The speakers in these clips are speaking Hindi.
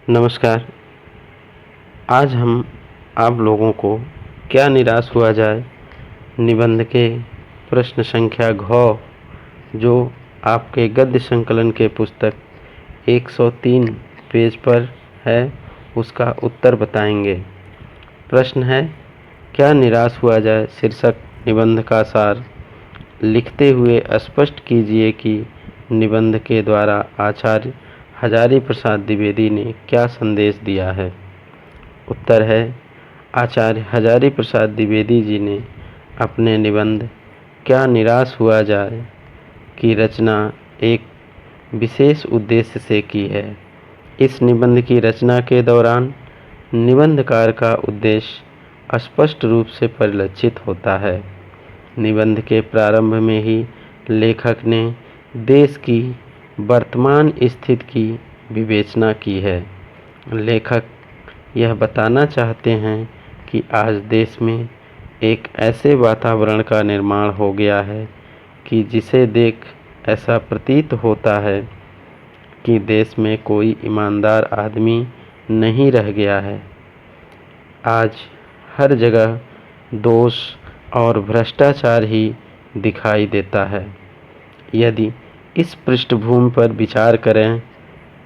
नमस्कार। आज हम आप लोगों को क्या निराश हुआ जाए निबंध के प्रश्न संख्या घ जो आपके गद्य संकलन के पुस्तक 103 पेज पर है उसका उत्तर बताएंगे। प्रश्न है, क्या निराश हुआ जाए शीर्षक निबंध का सार लिखते हुए स्पष्ट कीजिए कि निबंध के द्वारा आचार्य हजारी प्रसाद द्विवेदी ने क्या संदेश दिया है। उत्तर है, आचार्य हजारी प्रसाद द्विवेदी जी ने अपने निबंध क्या निराश हुआ जाए की रचना एक विशेष उद्देश्य से की है। इस निबंध की रचना के दौरान निबंधकार का उद्देश्य स्पष्ट रूप से परिलक्षित होता है। निबंध के प्रारंभ में ही लेखक ने देश की वर्तमान स्थिति की विवेचना की है। लेखक यह बताना चाहते हैं कि आज देश में एक ऐसे वातावरण का निर्माण हो गया है कि जिसे देख ऐसा प्रतीत होता है कि देश में कोई ईमानदार आदमी नहीं रह गया है। आज हर जगह दोष और भ्रष्टाचार ही दिखाई देता है। यदि इस पृष्ठभूमि पर विचार करें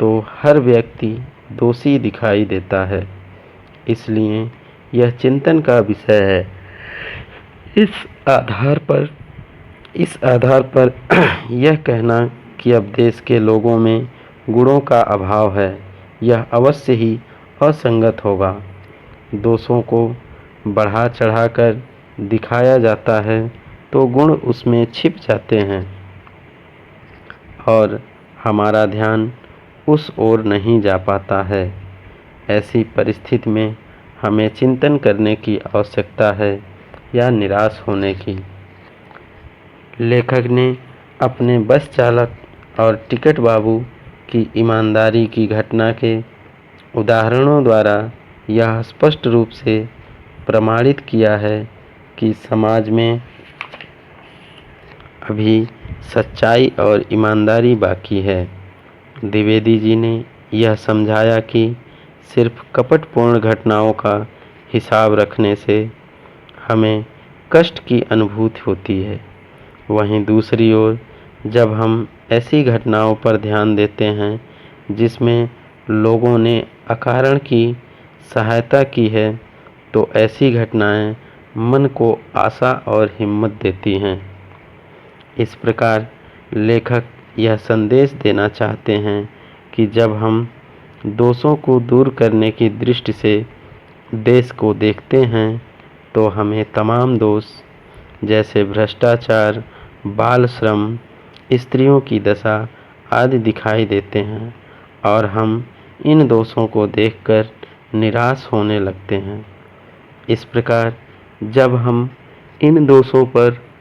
तो हर व्यक्ति दोषी दिखाई देता है। इसलिए यह चिंतन का विषय है। इस आधार पर यह कहना कि अब देश के लोगों में गुणों का अभाव है, यह अवश्य ही असंगत होगा। दोषों को बढ़ा चढ़ाकर दिखाया जाता है तो गुण उसमें छिप जाते हैं और हमारा ध्यान उस ओर नहीं जा पाता है। ऐसी परिस्थिति में हमें चिंतन करने की आवश्यकता है या निराश होने की। लेखक ने अपने बस चालक और टिकट बाबू की ईमानदारी की घटना के उदाहरणों द्वारा यह स्पष्ट रूप से प्रमाणित किया है कि समाज में अभी सच्चाई और ईमानदारी बाकी है। द्विवेदी जी ने यह समझाया कि सिर्फ कपटपूर्ण घटनाओं का हिसाब रखने से हमें कष्ट की अनुभूति होती है। वहीं दूसरी ओर जब हम ऐसी घटनाओं पर ध्यान देते हैं जिसमें लोगों ने अकारण की सहायता की है तो ऐसी घटनाएं मन को आशा और हिम्मत देती हैं। इस प्रकार लेखक यह संदेश देना चाहते हैं कि जब हम दोषों को दूर करने की दृष्टि से देश को देखते हैं तो हमें तमाम दोष जैसे भ्रष्टाचार, बाल श्रम, स्त्रियों की दशा आदि दिखाई देते हैं और हम इन दोषों को देखकर निराश होने लगते हैं। इस प्रकार जब हम इन दोषों पर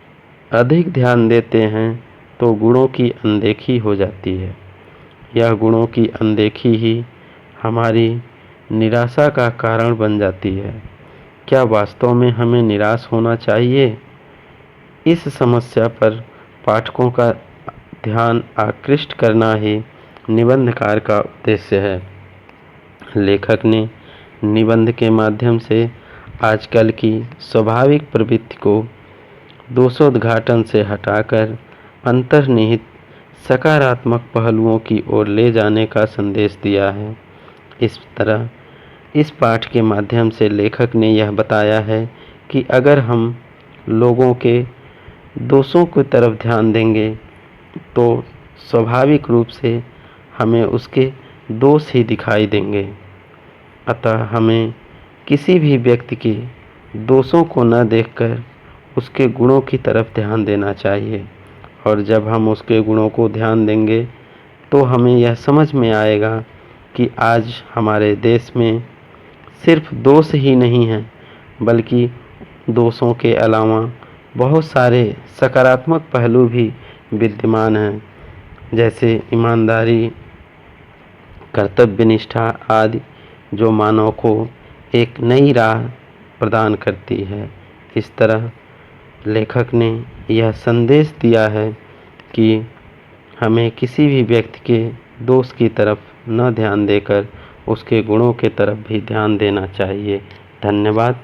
अधिक ध्यान देते हैं तो गुणों की अनदेखी हो जाती है। यह गुणों की अनदेखी ही हमारी निराशा का कारण बन जाती है। क्या वास्तव में हमें निराश होना चाहिए? इस समस्या पर पाठकों का ध्यान आकृष्ट करना ही निबंधकार का उद्देश्य है। लेखक ने निबंध के माध्यम से आजकल की स्वाभाविक प्रवृत्ति को दोषोद्घाटन से हटाकर अंतर्निहित सकारात्मक पहलुओं की ओर ले जाने का संदेश दिया है। इस तरह इस पाठ के माध्यम से लेखक ने यह बताया है कि अगर हम लोगों के दोषों की तरफ ध्यान देंगे तो स्वाभाविक रूप से हमें उसके दोष ही दिखाई देंगे। अतः हमें किसी भी व्यक्ति के दोषों को न देखकर उसके गुणों की तरफ ध्यान देना चाहिए और जब हम उसके गुणों को ध्यान देंगे तो हमें यह समझ में आएगा कि आज हमारे देश में सिर्फ दोष ही नहीं हैं बल्कि दोषों के अलावा बहुत सारे सकारात्मक पहलू भी विद्यमान हैं, जैसे ईमानदारी, कर्तव्यनिष्ठा आदि, जो मानव को एक नई राह प्रदान करती है। इस तरह लेखक ने यह संदेश दिया है कि हमें किसी भी व्यक्ति के दोष की तरफ न ध्यान देकर उसके गुणों के तरफ भी ध्यान देना चाहिए। धन्यवाद।